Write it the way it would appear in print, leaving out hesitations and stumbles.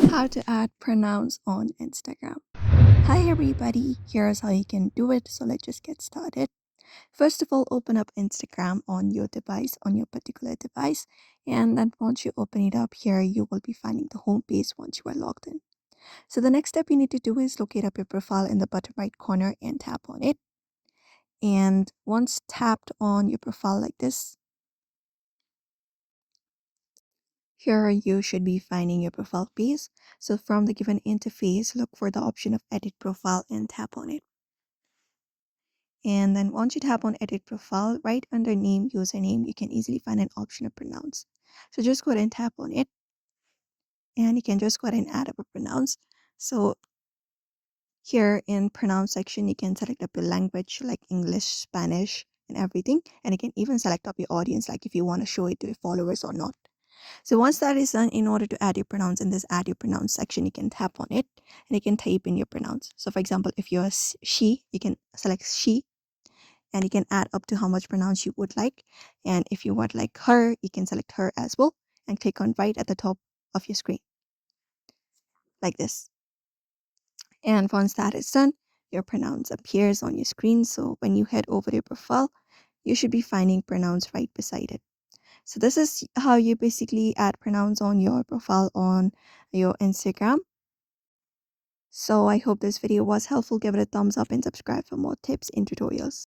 How to add pronouns on Instagram. Hi everybody, here's how you can do it. So let's just get started. First of all, open up Instagram on your device, on your particular device. And then once you open it up here, you will be finding the home page once you are logged in. So the next step you need to do is locate up your profile in the bottom right corner and tap on it. And once tapped on your profile like this, here you should be finding your profile page. So from the given interface, look for the option of edit profile and tap on it. And then once you tap on edit profile, right under name, username, you can easily find an option of pronouns. So just go ahead and tap on it and you can just go ahead and add up a pronouns. So here in pronoun section, you can select up your language like English, Spanish, and everything. And you can even select up your audience, like if you want to show it to your followers or not. So once that is done, in order to add your pronouns in this add your pronouns section, you can tap on it and you can type in your pronouns. So for example, if you're she, you can select she and you can add up to how much pronouns you would like. And if you would like her, you can select her as well and click on right at the top of your screen like this. And once that is done, your pronouns appears on your screen. So when you head over to your profile, you should be finding pronouns right beside it. So this is how you basically add pronouns on your profile on your Instagram. So I hope this video was helpful. Give it a thumbs up and subscribe for more tips and tutorials.